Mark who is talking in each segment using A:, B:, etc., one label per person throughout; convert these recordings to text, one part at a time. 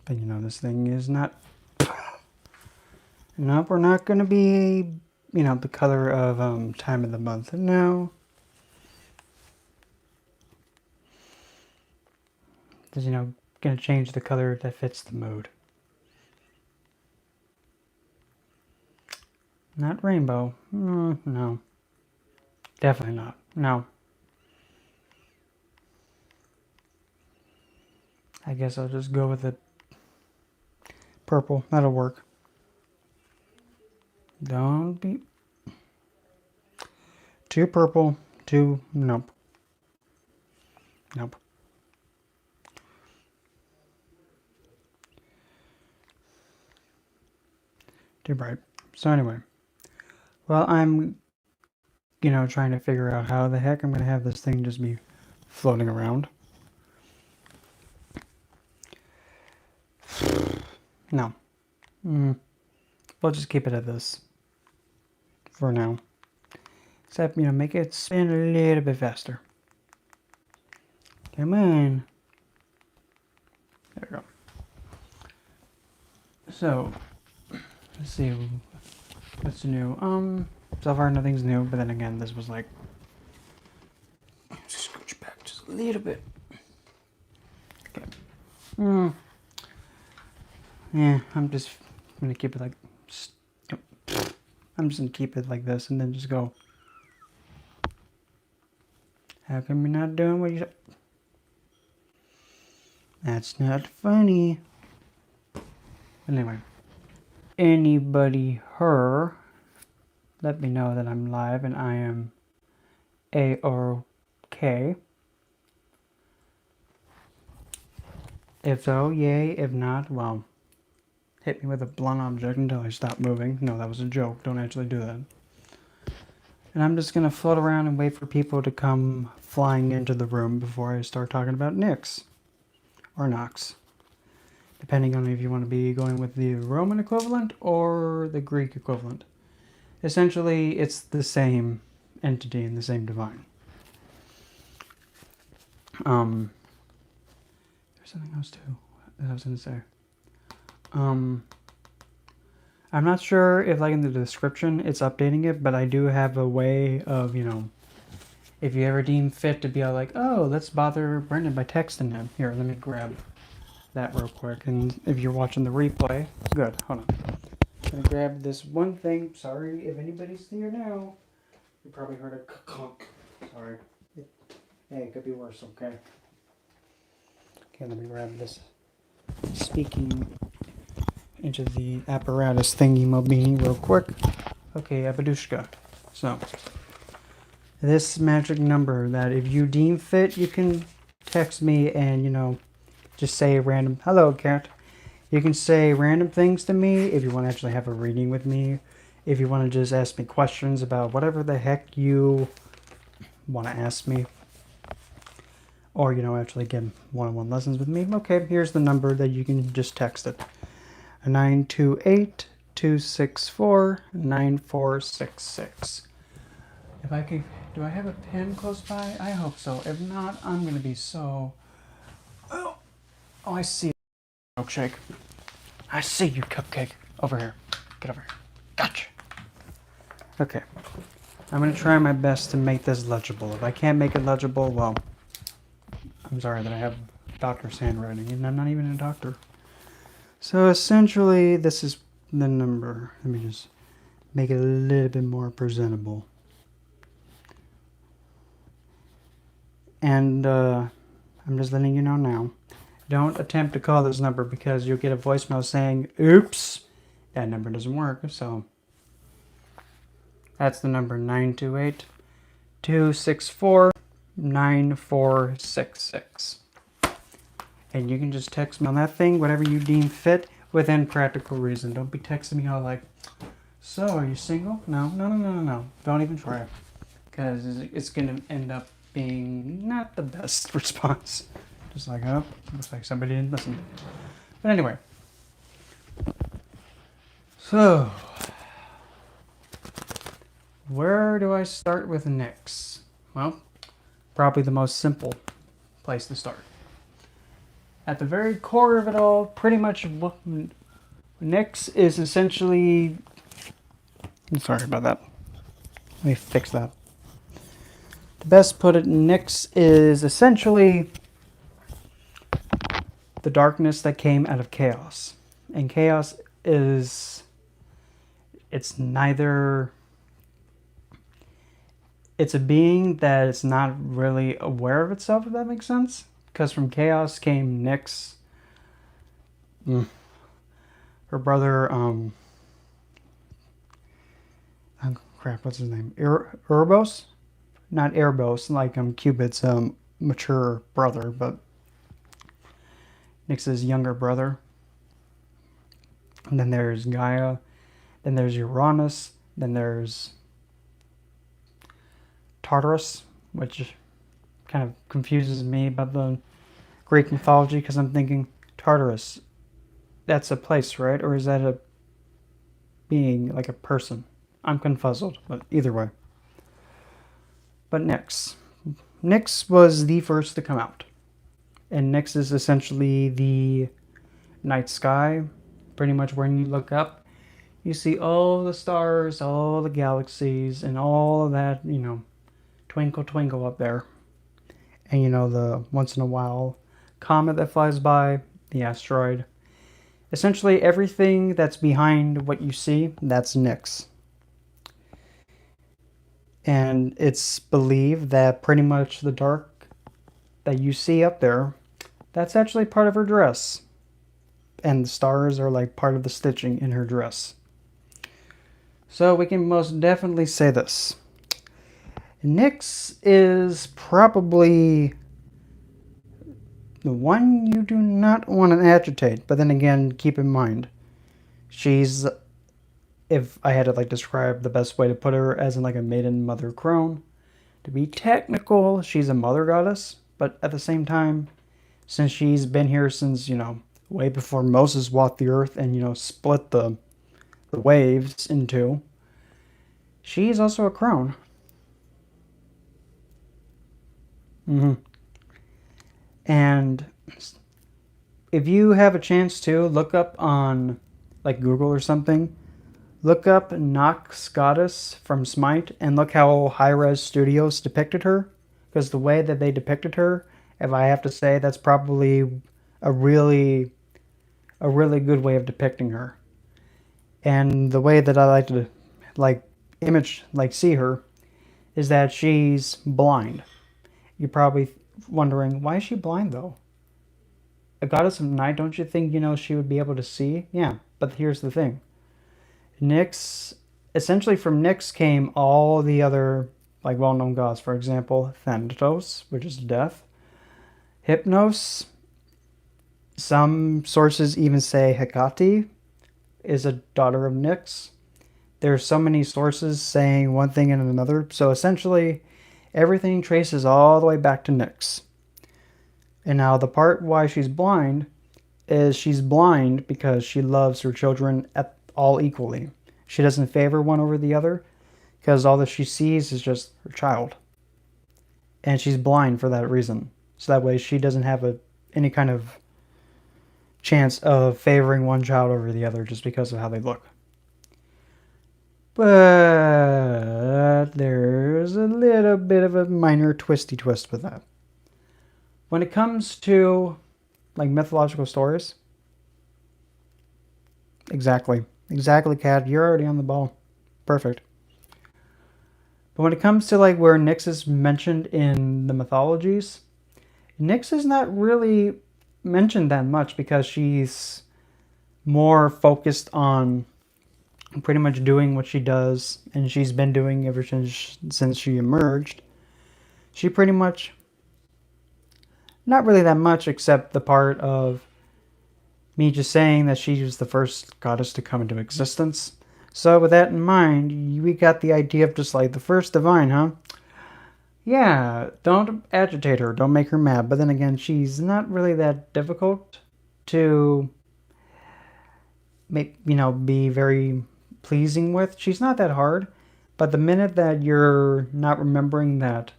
A: But you know, this thing is not... Nope, we're not going to be, you know, the color of time of the month. No. Because, you know, going to change the color that fits the mood. Not rainbow. No. Definitely not. No. I guess I'll just go with the purple. That'll work. Don't be... Too purple. Too... Nope. Nope. Too bright. So anyway. Well, I'm, you know, trying to figure out how the heck I'm going to have this thing just be floating around. No. We'll just keep it at this. For now. Except, you know, make it spin a little bit faster. Come on. There we go. So, let's see. What's new? So far nothing's new, but then again, this was like... Scooch back just a little bit. Okay. Yeah, I'm just gonna keep it like... I'm just gonna keep it like this and then just go... How come you're not doing what you said? That's not funny. Anyway. Anybody her, let me know that I'm live and I am A-OK. If so, yay. If not, well, hit me with a blunt object until I stop moving. No, that was a joke. Don't actually do that. And I'm just going to float around and wait for people to come flying into the room before I start talking about Nyx. Or Nox. Depending on if you want to be going with the Roman equivalent or the Greek equivalent. Essentially, it's the same entity and the same divine. There's something else too that I was going to say. I'm not sure if, like, in the description it's updating it, but I do have a way of, you know, if you ever deem fit to be all like, oh, let's bother Brendan by texting him. Here, let me grab that real quick. And if you're watching the replay, good. Hold on. I'm gonna grab this one thing. Sorry if anybody's here now. You probably heard a clunk. Sorry. Hey, it could be worse, okay? Okay, let me grab this speaking into the apparatus thingy mobini real quick. Okay, Abadushka. So, this magic number that if you deem fit, you can text me and, you know, just say random, hello cat. You can say random things to me if you want to actually have a reading with me. If you want to just ask me questions about whatever the heck you want to ask me. Or, you know, actually get one-on-one lessons with me. Okay, here's the number that you can just text it. 928-264-9466. If I could, do I have a pen close by? I hope so. If not, I'm going to be so... Oh, I see you, milkshake. I see you, cupcake. Over here. Get over here. Gotcha. Okay. I'm going to try my best to make this legible. If I can't make it legible, well, I'm sorry that I have doctor's handwriting, and I'm not even a doctor. So essentially, this is the number. Let me just make it a little bit more presentable. And I'm just letting you know now. Don't attempt to call this number because you'll get a voicemail saying, oops, that number doesn't work. So that's the number, 928-264-9466. And you can just text me on that thing, whatever you deem fit, within practical reason. Don't be texting me all like, so, are you single? No. Don't even try. Because it's going to end up being not the best response. Just like, oh, looks like somebody didn't listen. But anyway. So, where do I start with Nyx? Well, probably the most simple place to start. at the very core of it all, pretty much what Nyx is essentially. I'm sorry about that. Let me fix that. To best put it, Nyx is essentially the darkness that came out of chaos. And chaos is. It's neither. It's a being that is not really aware of itself, if that makes sense. Because from chaos came Nyx. Her brother, oh crap, what's his name? Erebos? Not Erebos, like Cupid's mature brother, but Nyx's younger brother. And then there's Gaia. Then there's Uranus. Then there's Tartarus, which kind of confuses me about the Greek mythology because I'm thinking Tartarus, that's a place, right? Or is that a being, like a person? I'm confuzzled, but either way. But Nyx. Nyx was the first to come out. And Nyx is essentially the night sky. Pretty much when you look up, you see all the stars, all the galaxies, and all of that, twinkle twinkle up there. And the once in a while comet that flies by, the asteroid. Essentially everything that's behind what you see, that's Nyx. And it's believed that pretty much the dark that you see up there, that's actually part of her dress. And the stars are like part of the stitching in her dress. So we can most definitely say this. Nyx is probably the one you do not want to agitate. But then again, keep in mind, she's, if I had to describe the best way to put her, as in a maiden mother crone. To be technical, she's a mother goddess. But at the same time, since she's been here since, way before Moses walked the earth and, split the waves in two, she's also a crone. And if you have a chance to look up on Google or something, look up Nox Goddess from Smite and look how Hi-Res Studios depicted her. Because the way that they depicted her, if I have to say, that's probably a really good way of depicting her. And the way that I like to see her is that she's blind. You're probably wondering, why is she blind though? A goddess of night, don't you think, she would be able to see? Yeah, but here's the thing. Nyx, essentially from Nyx came all the other well-known gods. For example, Thanatos, which is death. Hypnos. Some sources even say Hecate is a daughter of Nyx. There's so many sources saying one thing and another. So essentially, everything traces all the way back to Nyx. And now the part why she's blind is she's blind because she loves her children all equally. She doesn't favor one over the other because all that she sees is just her child. And she's blind for that reason. So that way she doesn't have any kind of chance of favoring one child over the other just because of how they look. But there's a little bit of a minor twisty twist with that. When it comes to mythological stories, exactly, Kat, you're already on the ball. Perfect. But when it comes to where Nyx is mentioned in the mythologies, Nyx is not really mentioned that much because she's more focused on pretty much doing what she does, and she's been doing ever since she emerged. She pretty much, not really that much, except the part of me just saying that she was the first goddess to come into existence. So with that in mind, we got the idea of just the first divine, huh? Yeah, don't agitate her, don't make her mad. But then again, she's not really that difficult to be very pleasing with. She's not that hard. But the minute that you're not remembering that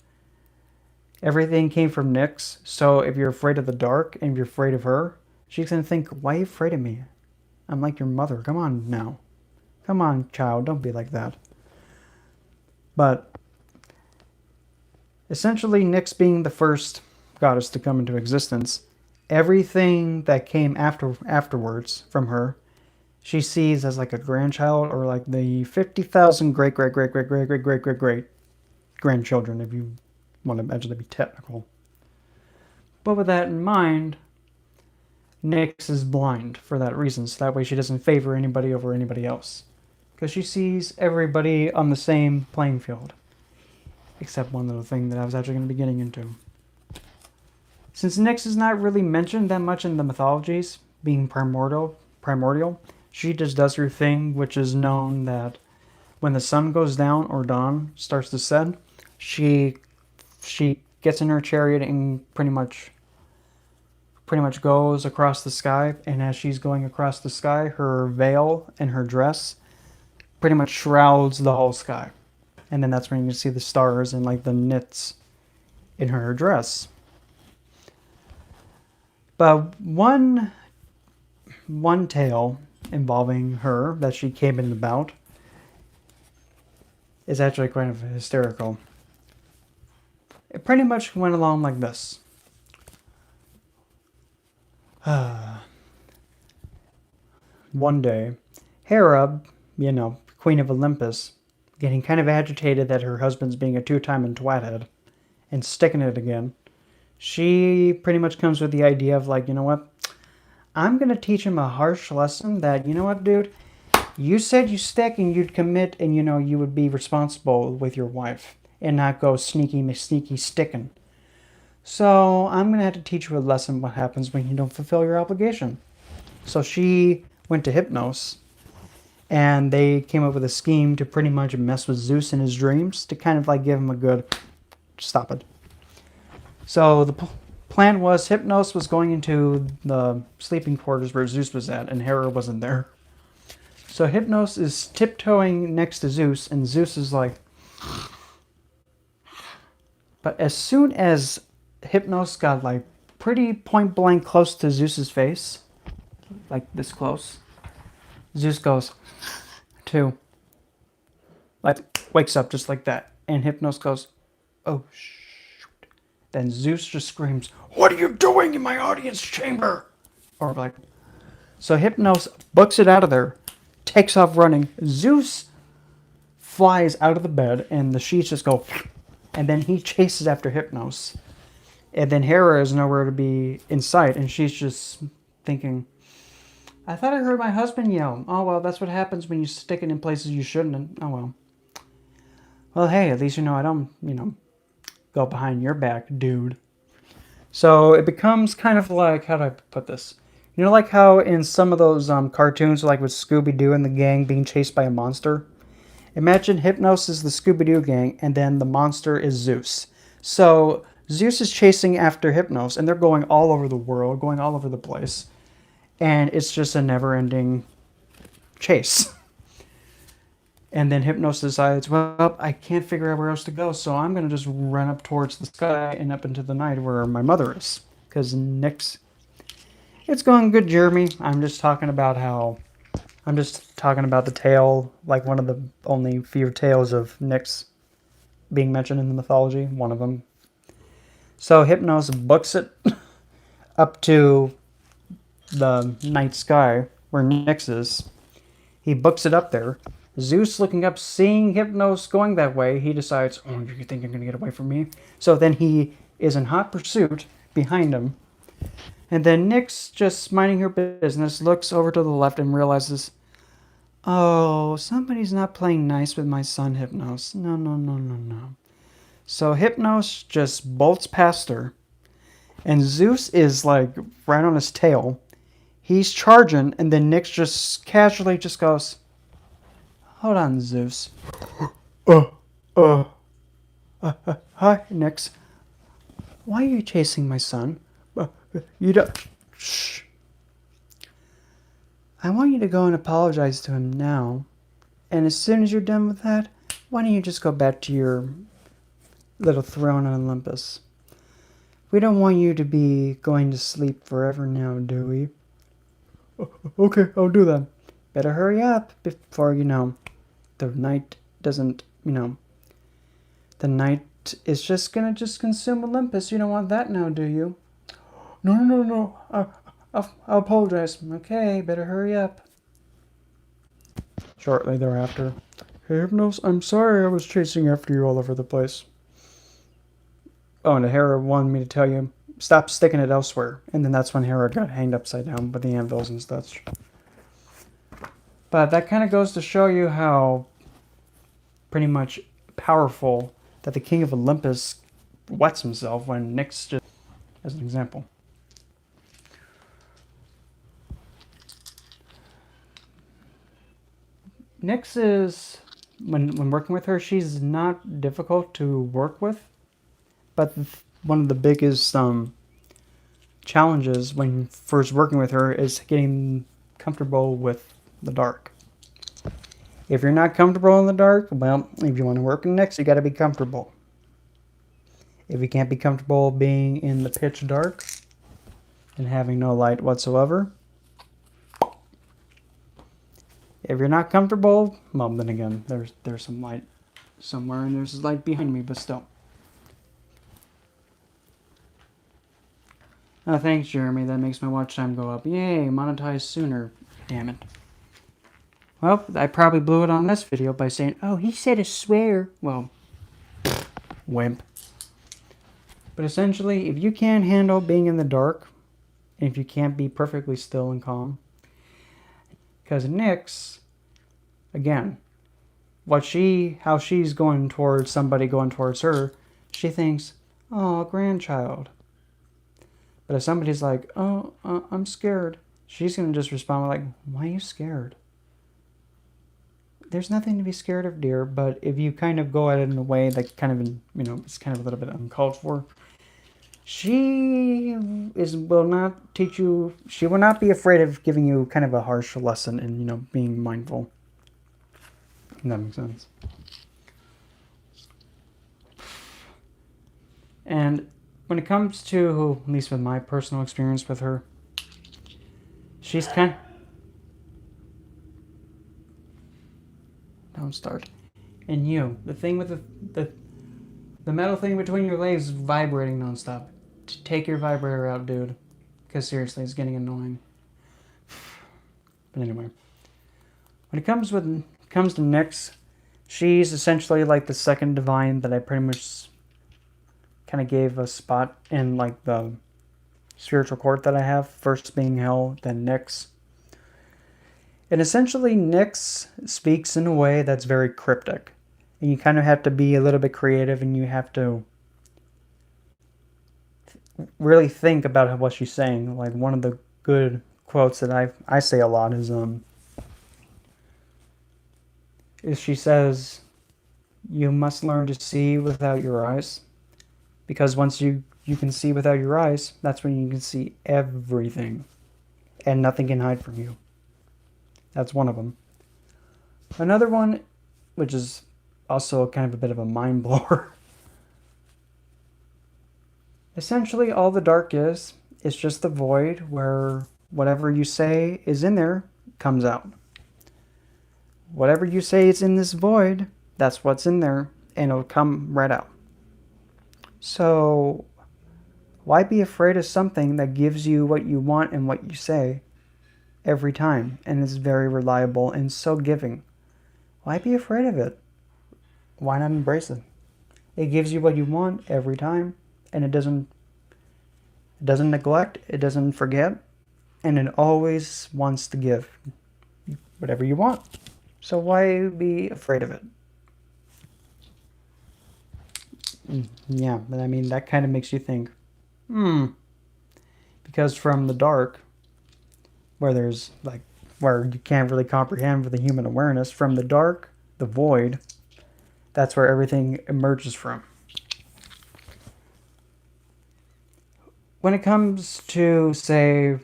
A: Everything came from Nyx, so if you're afraid of the dark and if you're afraid of her, she's gonna think, why are you afraid of me? I'm like your mother. Come on now. Come on, child, don't be like that. But essentially, Nyx being the first goddess to come into existence, everything that came afterwards from her, she sees as like a grandchild or like the 50,000 great great great great great great great great great grandchildren, if you want to actually be technical. But with that in mind, Nyx is blind for that reason, so that way she doesn't favor anybody over anybody else. Because she sees everybody on the same playing field. Except one little thing that I was actually going to be getting into. Since Nyx is not really mentioned that much in the mythologies, being primordial, she just does her thing, which is known that when the sun goes down or dawn starts to set, she gets in her chariot and pretty much goes across the sky. And as she's going across the sky, her veil and her dress pretty much shrouds the whole sky. And then that's when you can see the stars and like the knits in her dress. But one tale involving her that she came in about is actually kind of hysterical. It pretty much went along like this. One day, Hera, Queen of Olympus, getting kind of agitated that her husband's being a two-time twathead and sticking it again, she pretty much comes with the idea of like, you know what? I'm going to teach him a harsh lesson that, you know what, dude? You said you stick and you'd commit and, you would be responsible with your wife and not go sneaky sticking. So I'm going to have to teach you a lesson what happens when you don't fulfill your obligation. So she went to Hypnos, and they came up with a scheme to pretty much mess with Zeus in his dreams to kind of like give him a good stop it. So the plan was Hypnos was going into the sleeping quarters where Zeus was at, and Hera wasn't there. So Hypnos is tiptoeing next to Zeus, and Zeus is like... But as soon as Hypnos got like pretty point blank close to Zeus's face, like this close, Zeus goes, too. Like, wakes up just like that. And Hypnos goes, oh, shoot. Then Zeus just screams, what are you doing in my audience chamber? Or like, so Hypnos books it out of there, takes off running. Zeus flies out of the bed, and the sheets just go, and then he chases after Hypnos. And then Hera is nowhere to be in sight, and she's just thinking, I thought I heard my husband yell. Oh, well, that's what happens when you stick it in places you shouldn't. And, oh, well. Well, hey, at least I don't, go behind your back, dude. So it becomes kind of like, how do I put this? Like how in some of those cartoons, like with Scooby-Doo and the gang being chased by a monster? Imagine Hypnos is the Scooby-Doo gang, and then the monster is Zeus. So Zeus is chasing after Hypnos, and they're going all over the world, going all over the place. And it's just a never-ending chase. And then Hypnos decides, well, I can't figure out where else to go, so I'm going to just run up towards the sky and up into the night where my mother is. Because Nyx... It's going good, Jeremy. I'm just talking about the tale, like one of the only few tales of Nyx being mentioned in the mythology, one of them. So Hypnos books it up to the night sky where Nyx is. He books it up there. Zeus looking up, seeing Hypnos going that way, he decides, oh, you think you're going to get away from me? So then he is in hot pursuit behind him. And then Nyx, just minding her business, looks over to the left and realizes, oh, somebody's not playing nice with my son, Hypnos. No. So Hypnos just bolts past her. And Zeus is like right on his tail. He's charging, and then Nyx just casually just goes, hold on, Zeus. Hi, Nyx. Why are you chasing my son? You don't... Shh. I want you to go and apologize to him now. And as soon as you're done with that, why don't you just go back to your little throne on Olympus? We don't want you to be going to sleep forever now, do we? Okay, I'll do that. Better hurry up before, the night doesn't, the night is just gonna consume Olympus. You don't want that now, do you? No, no, no, no. I'll apologize. Okay, better hurry up. Shortly thereafter. Hey, Hypnos, I'm sorry I was chasing after you all over the place. Oh, and Hera wanted me to tell you, stop sticking it elsewhere. And then that's when Hera got hanged upside down with the anvils and such. But that kind of goes to show you how pretty much powerful that the King of Olympus wets himself when Nyx just, as an example. Nyx is, when working with her, she's not difficult to work with. But one of the biggest challenges when first working with her is getting comfortable with the dark. If you're not comfortable in the dark, well, if you want to work in Nyx, you got to be comfortable. If you can't be comfortable being in the pitch dark and having no light whatsoever, if you're not comfortable, well, then again, there's some light somewhere, and there's light behind me, but still. Oh, thanks, Jeremy. That makes my watch time go up. Yay, monetize sooner. Damn it. Well, I probably blew it on this video by saying, oh, he said a swear. Well, wimp. But essentially, if you can't handle being in the dark, and if you can't be perfectly still and calm, because Nyx, again, how she's going towards somebody going towards her, she thinks, oh, grandchild. But if somebody's like, oh, I'm scared, she's going to just respond like, why are you scared? There's nothing to be scared of, dear, but if you kind of go at it in a way that kind of, it's kind of a little bit uncalled for, she will not teach you, she will not be afraid of giving you kind of a harsh lesson in, being mindful. If that makes sense. And when it comes to, at least with my personal experience with her, she's kind of... Don't start. And you, the thing with the metal thing between your legs is vibrating nonstop. Take your vibrator out, dude. Because seriously, it's getting annoying. But anyway. When it comes to Nyx, she's essentially like the second divine that I pretty much kind of gave a spot in like the spiritual court that I have. First being Hell, then Nyx. And essentially Nyx speaks in a way that's very cryptic. And you kind of have to be a little bit creative, and you have to really think about what she's saying. Like one of the good quotes that I say a lot is she says, you must learn to see without your eyes. Because once you can see without your eyes, that's when you can see everything. And nothing can hide from you. That's one of them. Another one, which is also kind of a bit of a mind blower. Essentially, all the dark is just the void where whatever you say is in there comes out. Whatever you say is in this void, that's what's in there, and it'll come right out. So, why be afraid of something that gives you what you want and what you say every time, and is very reliable and so giving? Why be afraid of it? Why not embrace it? It gives you what you want every time, and it doesn't neglect, it doesn't forget, and it always wants to give whatever you want. So why be afraid of it? Yeah, but I mean, that kind of makes you think, because from the dark, where you can't really comprehend with the human awareness, from the dark, the void, that's where everything emerges from. When it comes to, say,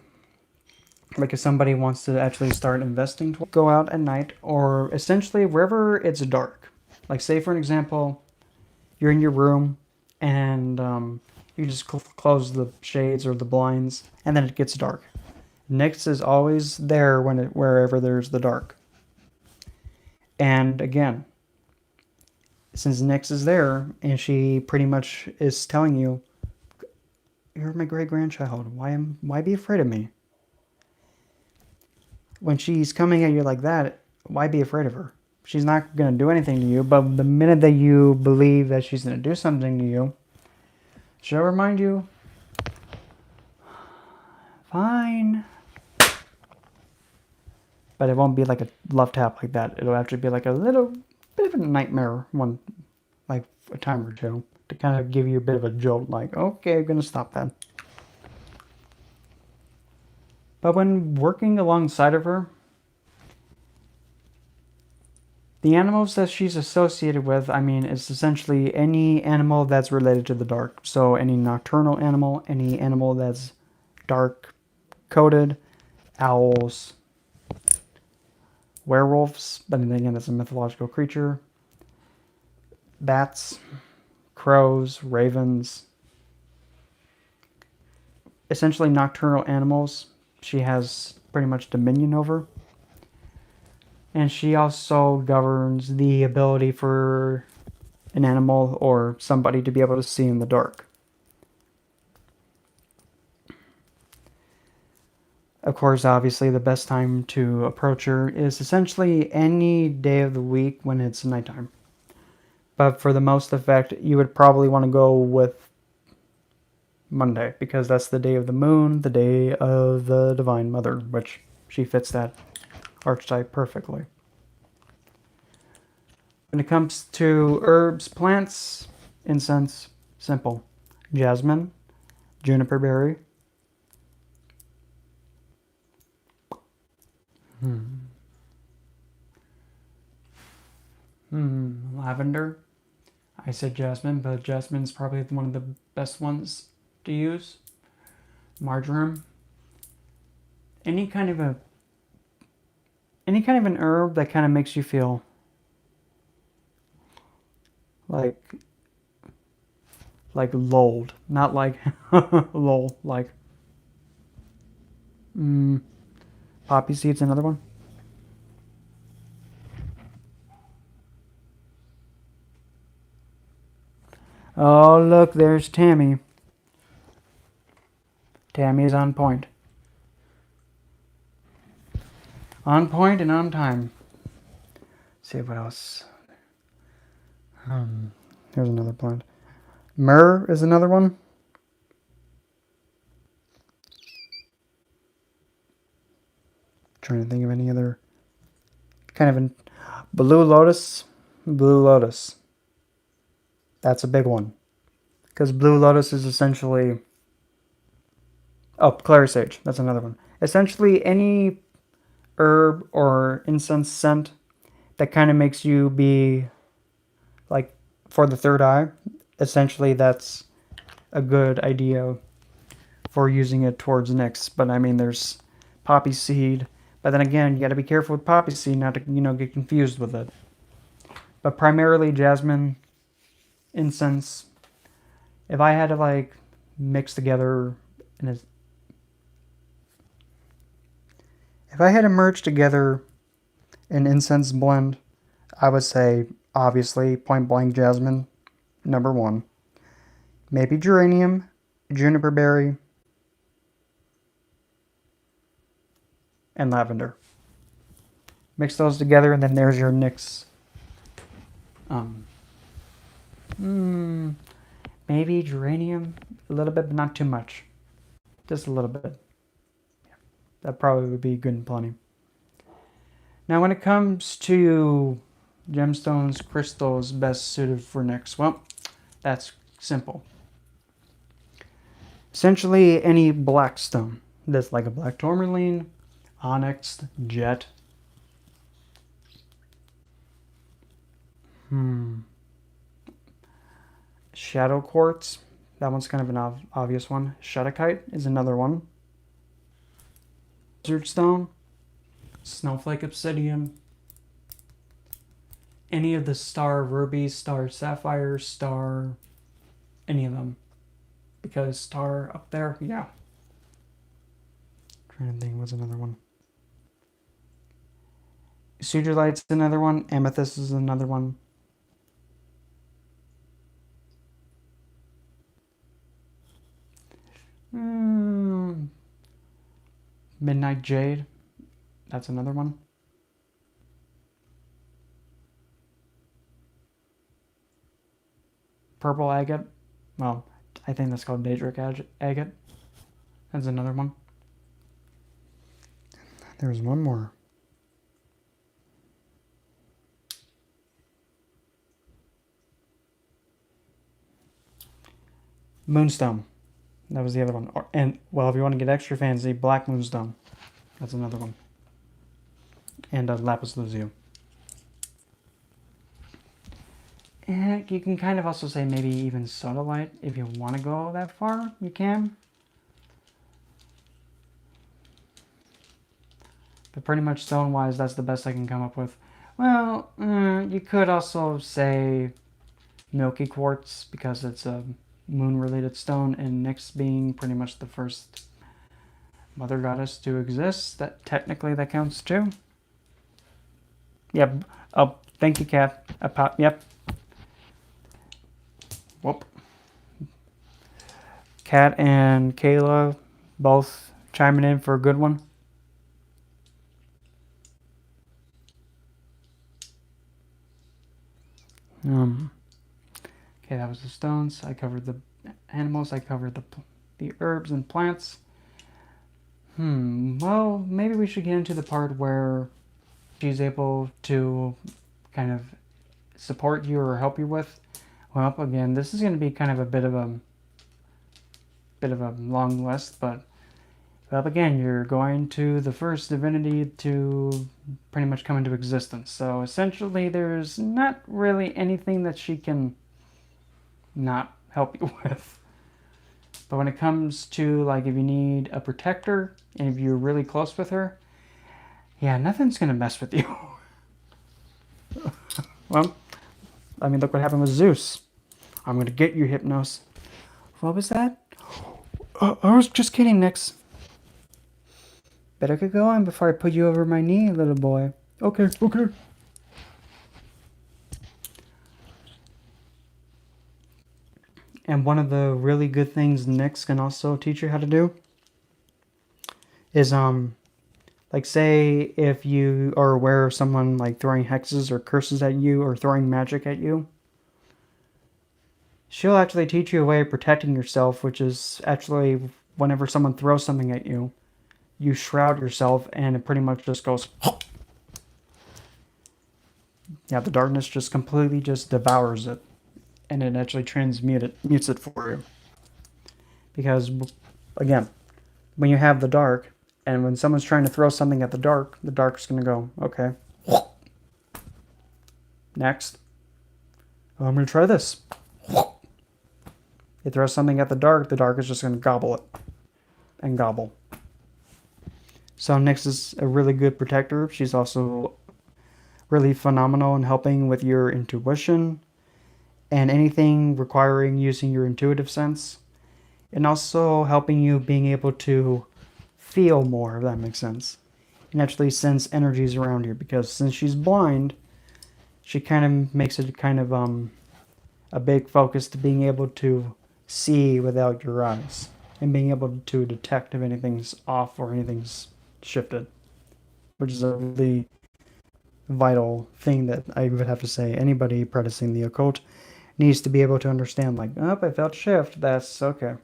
A: like if somebody wants to actually start investing, go out at night, or essentially wherever it's dark. Like say for an example, you're in your room and You just close the shades or the blinds, and then it gets dark. Nyx is always there wherever there's the dark. And again, since Nyx is there, and she pretty much is telling you, "You're my great grandchild. Why be afraid of me?" When she's coming at you like that, why be afraid of her? She's not gonna do anything to you. But the minute that you believe that she's gonna do something to you, she'll remind you, "Fine." But it won't be like a love tap like that. It'll actually be like a little bit of a nightmare one, like a time or two, to kind of give you a bit of a jolt, like, okay, I'm gonna stop that. But when working alongside of her, the animals that she's associated with, I mean, it's essentially any animal that's related to the dark. So any nocturnal animal, any animal that's dark coated, owls, werewolves, but then again, that's a mythological creature, bats, crows, ravens, essentially nocturnal animals she has pretty much dominion over. And she also governs the ability for an animal or somebody to be able to see in the dark. Of course, obviously, the best time to approach her is essentially any day of the week when it's nighttime. But for the most effect, you would probably want to go with Monday, because that's the day of the moon, the day of the Divine Mother, which she fits that archetype perfectly. When it comes to herbs, plants, incense, simple. Jasmine, juniper berry, lavender. I said jasmine, but jasmine's probably one of the best ones to use. Marjoram. Any kind of an herb that kind of makes you feel like lulled, not like lol, like poppy seeds, another one. Oh, look, there's Tammy. Tammy is on point. On point and on time. Let's see what else. Here's another plant. Myrrh is another one. Trying to think of any other kind of blue lotus. Blue lotus. That's a big one, because blue lotus is essentially, oh, clary sage. That's another one. Essentially, any herb or incense scent that kind of makes you be like for the third eye. Essentially, that's a good idea for using it towards Nyx. But I mean, there's poppy seed. But then again, you got to be careful with poppy seed not to, get confused with it. But primarily jasmine, incense. If I had to like mix together, if I had to merge together an incense blend, I would say obviously point blank jasmine, number one. Maybe geranium, juniper berry, and lavender. Mix those together, and then there's your Nyx. Maybe geranium, a little bit, but not too much. Just a little bit. Yeah, that probably would be good and plenty. Now, when it comes to gemstones, crystals best suited for Nyx, well, that's simple. Essentially, any black stone that's like a black tourmaline, onyx, jet. Shadow quartz. That one's kind of an obvious one. Shadowkite is another one. Lizard stone. Snowflake obsidian. Any of the star rubies, star sapphires, star... any of them. because star up there, yeah. Trying to think, what's another one? Sudrolite's another one. Amethyst is another one. Midnight Jade. That's another one. Purple Agate. Well, I think that's called Daedric Agate. That's another one. There's one more. Moonstone. That was the other one. And, well, if you want to get extra fancy, Black Moonstone. That's another one. And Lapis Lazuli. And you can kind of also say maybe even Sodalite. If you want to go that far, you can. But pretty much stone-wise, that's the best I can come up with. Well, you could also say Milky Quartz, because it's a moon-related stone, and Nyx being pretty much the first mother goddess to exist. That technically that counts too. Yep. Oh, thank you, Kat. Yep. Whoop. Kat and Kayla both chiming in for a good one. Okay, that was the stones. I covered the animals. I covered the herbs and plants. Well, maybe we should get into the part where she's able to kind of support you or help you with. Well, again, this is going to be kind of a bit of a long list, but well, again, you're going to the first divinity to pretty much come into existence. So essentially, there's not really anything that she can not help you with. But when it comes to, like, if you need a protector and if you're really close with her, yeah, nothing's going to mess with you. Well, I mean, look what happened with Zeus. I'm going to get you, Hypnos. What was that? I was just kidding, Nyx. Better get going before I put you over my knee, little boy. Okay. And one of the really good things Nyx can also teach you how to do is, like, say if you are aware of someone, like, throwing hexes or curses at you or throwing magic at you, she'll actually teach you a way of protecting yourself, which is actually whenever someone throws something at you, you shroud yourself and it pretty much just goes... Yeah, the darkness just completely just devours it. And it actually mutes it for you. Because, again, when you have the dark, and when someone's trying to throw something at the dark's going to go, okay. Next. Oh, I'm going to try this. You throw something at the dark is just going to gobble it. And gobble. So Nyx is a really good protector. She's also really phenomenal in helping with your intuition and anything requiring using your intuitive sense. And also helping you being able to feel more, if that makes sense. And actually sense energies around you. Because since she's blind, she kind of makes it kind of a big focus to being able to see without your eyes. And being able to detect if anything's off or anything's shifted. Which is a really vital thing that I would have to say anybody practicing the occult needs to be able to understand, like, oh, I felt shift, that's okay.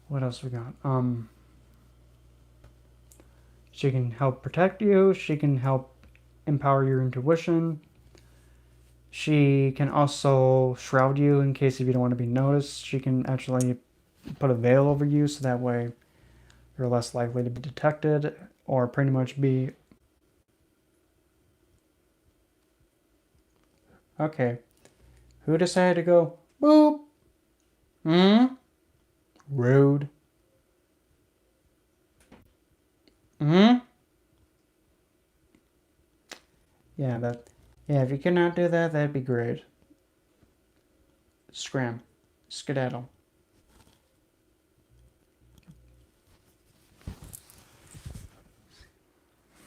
A: What else we got? She can help protect you, she can help empower your intuition, she can also shroud you in case if you don't want to be noticed. She can actually put a veil over you so that way you're less likely to be detected or pretty much be... Okay. Who decided to go boop? Rude. Yeah, Yeah, if you cannot do that, that'd be great. Scram. Skedaddle.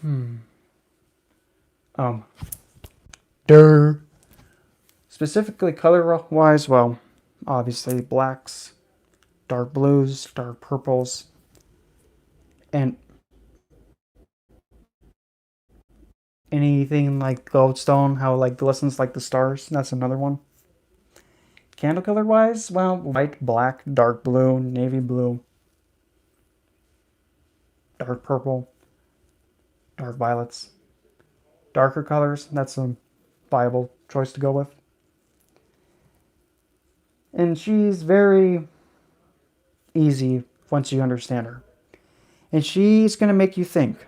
A: Um. Durr. Specifically color-wise, well, obviously blacks, dark blues, dark purples, and anything like goldstone, how like glistens like the stars. That's another one. Candle color-wise, well, white, black, dark blue, navy blue, dark purple, dark violets. Darker colors, that's a viable choice to go with. And she's very easy once you understand her. And she's going to make you think.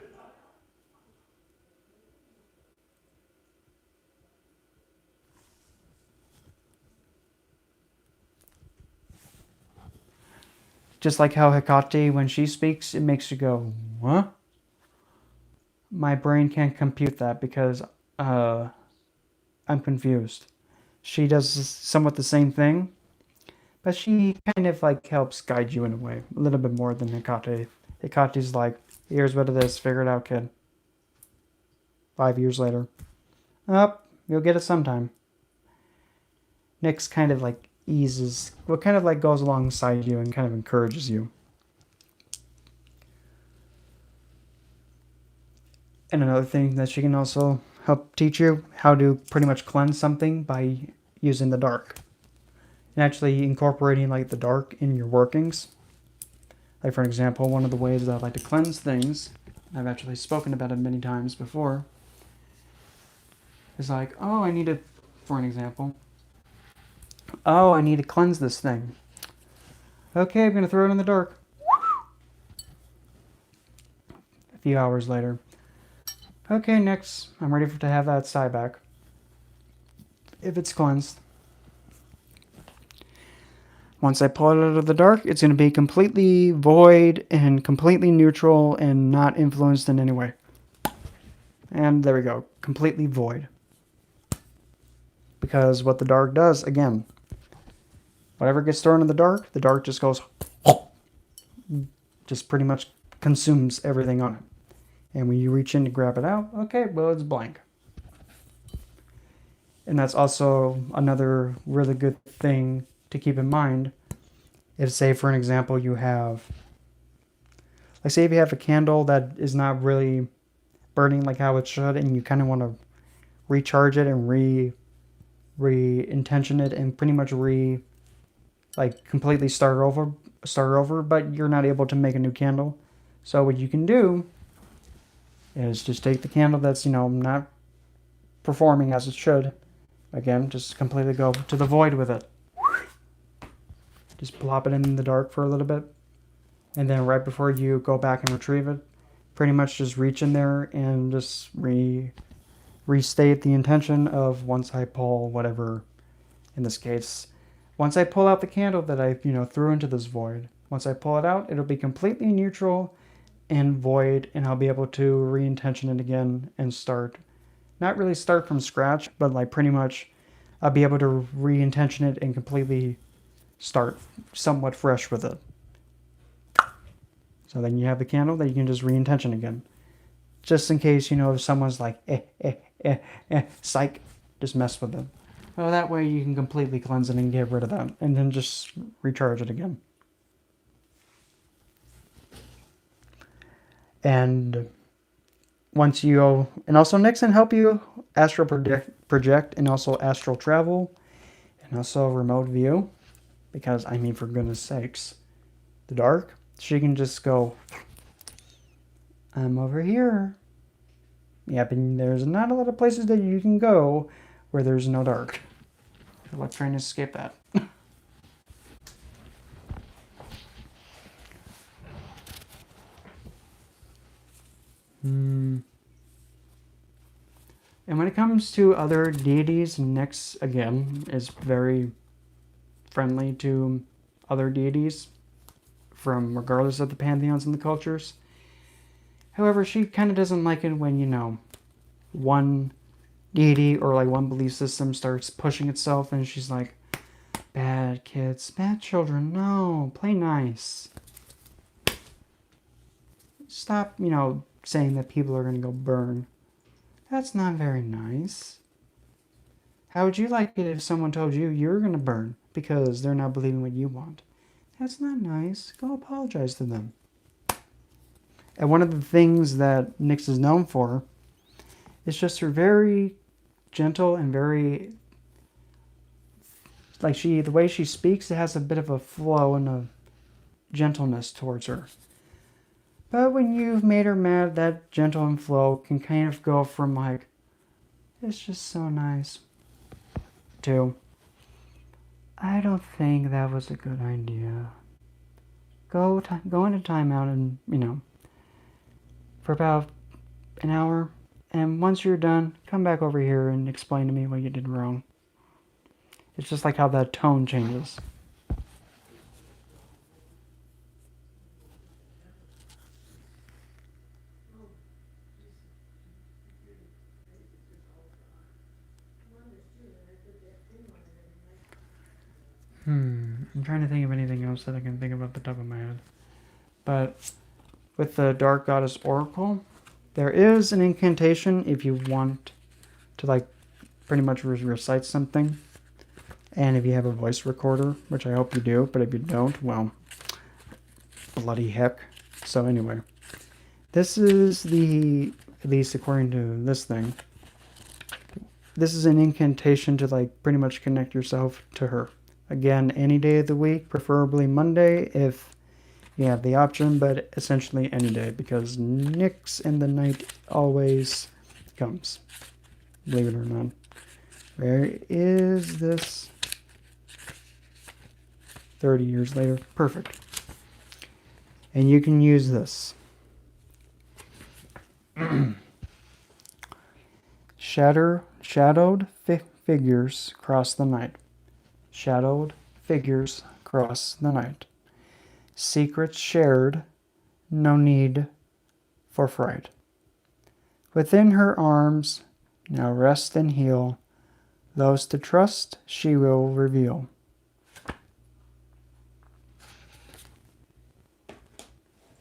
A: Just like how Hecate, when she speaks, it makes you go, what? My brain can't compute that because I'm confused. She does somewhat the same thing, but she kind of like helps guide you in a way, a little bit more than Hecate. Hecate's like, here's what it is, figure it out, kid. 5 years later. Up, you'll get it sometime. Nyx kind of like eases, well, kind of like goes alongside you and kind of encourages you. And another thing that she can also help teach you how to pretty much cleanse something by using the dark. And actually incorporating like the dark in your workings. Like for example, one of the ways that I like to cleanse things, I've actually spoken about it many times before, is like, oh, I need to, for an example, oh, I need to cleanse this thing. Okay, I'm going to throw it in the dark. A few hours later. Okay, next, I'm ready to have that side back. If it's cleansed. Once I pull it out of the dark, it's going to be completely void and completely neutral and not influenced in any way. And there we go, completely void. Because what the dark does, again, whatever gets thrown in the dark just goes, just pretty much consumes everything on it. And when you reach in to grab it out, okay, well, it's blank. And that's also another really good thing to keep in mind. If, say, for an example, you have, like, say if you have a candle that is not really burning like how it should, and you kind of want to recharge it and re-intention it and pretty much like completely start over, but you're not able to make a new candle. So what you can do is just take the candle that's, not performing as it should. Again, just completely go to the void with it. Just plop it in the dark for a little bit. And then right before you go back and retrieve it, pretty much just reach in there and just restate the intention of once I pull whatever, in this case, once I pull out the candle that I, threw into this void. Once I pull it out, it'll be completely neutral and void, and I'll be able to re-intention it again and start, not really start from scratch, but like pretty much I'll be able to re-intention it and completely start somewhat fresh with it. So then you have the candle that you can just re-intention again. Just in case, if someone's like, psych, just mess with it. Well, that way you can completely cleanse it and get rid of that, and then just recharge it again. And once you, and also Nyx can help you astral project and also astral travel and also remote view, because I mean, for goodness sakes, the dark, she can just go, I'm over here. Yep, and there's not a lot of places that you can go where there's no dark. So let's try and escape that. And when it comes to other deities, Nyx, again, is very friendly to other deities, from regardless of the pantheons and the cultures. However, she kind of doesn't like it when, one deity or like one belief system starts pushing itself, and she's like, bad kids, bad children, no, play nice. Stop, saying that people are going to go burn. That's not very nice. How would you like it if someone told you you're going to burn because they're not believing what you want? That's not nice. Go apologize to them. And one of the things that Nyx is known for is just her very gentle and very, the way she speaks, it has a bit of a flow and a gentleness towards her. But when you've made her mad, that gentle and flow can kind of go from like, it's just so nice, to, I don't think that was a good idea. Go into timeout and, for about an hour. And once you're done, come back over here and explain to me what you did wrong. It's just like how that tone changes. I'm trying to think of anything else that I can think of off the top of my head. But with the Dark Goddess Oracle, there is an incantation if you want to pretty much recite something. And if you have a voice recorder, which I hope you do, but if you don't, well, bloody heck. So anyway, this is at least according to this thing, this is an incantation to pretty much connect yourself to her. Again, any day of the week, preferably Monday if you have the option, but essentially any day because Nyx in the night always comes. Believe it or not. Where is this? 30 years later. Perfect. And you can use this. Shadowed figures cross the night. Shadowed figures cross the night. Secrets shared, no need for fright. Within her arms, now rest and heal. Those to trust, she will reveal.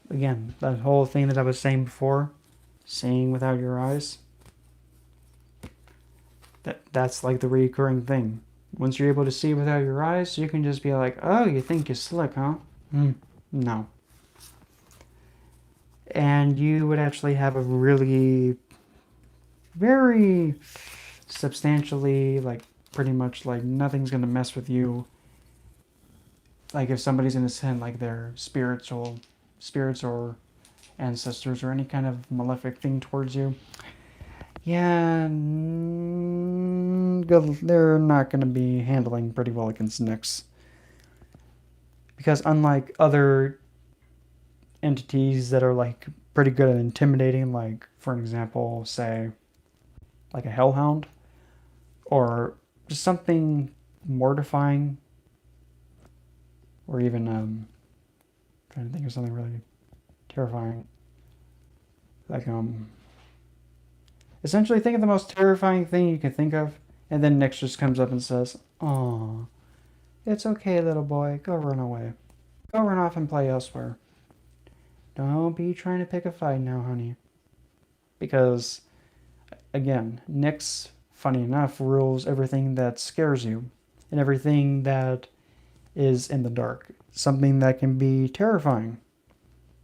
A: Again, that whole thing that I was saying before, seeing without your eyes, that's like the recurring thing. Once you're able to see without your eyes, you can just be like, oh, you think you're slick, huh? No. And you would actually have a really, very substantially, pretty much nothing's going to mess with you. If somebody's going to send their spirits or ancestors or any kind of malefic thing towards you, yeah, they're not going to be handling pretty well against Nyx. Because unlike other entities that are pretty good at intimidating, for an example, say a hellhound, or just something mortifying, or even trying to think of something really terrifying, essentially think of the most terrifying thing you can think of, and then Nyx just comes up and says, "Aw, it's okay, little boy, go run away. Go run off and play elsewhere. Don't be trying to pick a fight now, honey." Because, again, Nyx, funny enough, rules everything that scares you, and everything that is in the dark. Something that can be terrifying.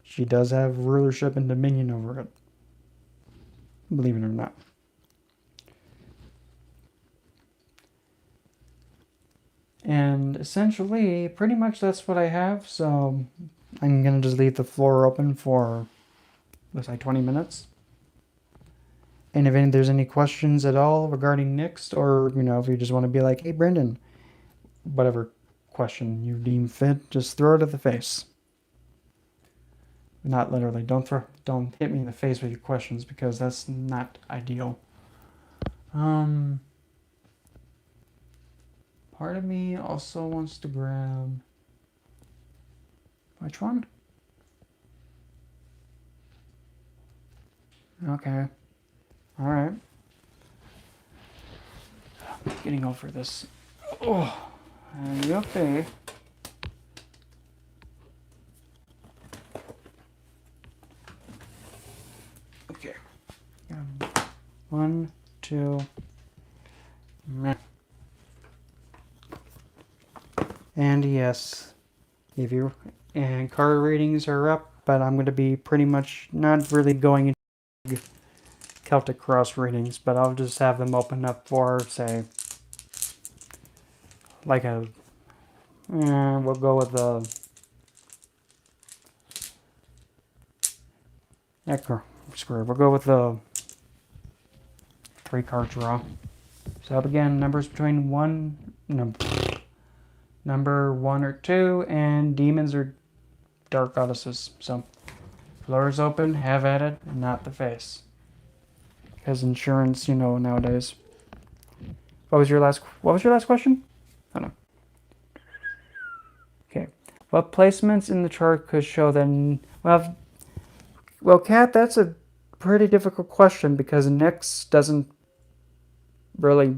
A: She does have rulership and dominion over it. Believe it or not. And essentially, pretty much that's what I have, so I'm going to just leave the floor open for, looks like 20 minutes. And if there's any questions at all regarding Nyx, or, if you just want to be like, hey, Brendan, whatever question you deem fit, just throw it at the face. Not literally. Don't hit me in the face with your questions, because that's not ideal. Part of me also wants to grab... Which one? Okay. Alright. getting over this. Oh, are you okay? Okay. 1, 2. And yes, if you and card ratings are up, but I'm going to be pretty much not really going into Celtic Cross ratings, but I'll just have them open up for, say, like a, we'll go with the, screw it, we'll go with the 3-card draw. So again, numbers between number 1 or 2, and demons or dark goddesses. So, floor is open, have at it, and not the face. Because insurance, you know, nowadays. What was your last question? I don't know. Okay. What placements in the chart could show that, well, Kat, that's a pretty difficult question because Nyx doesn't really,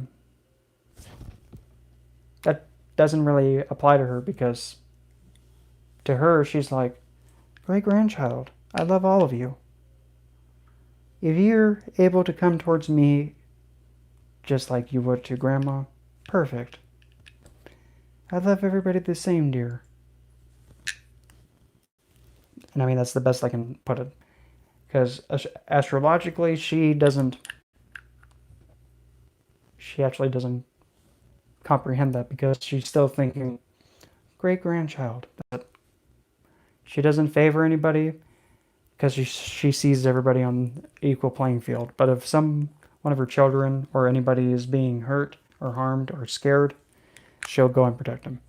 A: that doesn't really apply to her, because to her, she's like, great-grandchild, I love all of you. If you're able to come towards me just like you would to Grandma, perfect. I love everybody the same, dear. And I mean, that's the best I can put it. Because astrologically, she actually doesn't comprehend that, because she's still thinking great-grandchild. But she doesn't favor anybody, because she sees everybody on equal playing field. But if one of her children or anybody is being hurt or harmed or scared, she'll go and protect them.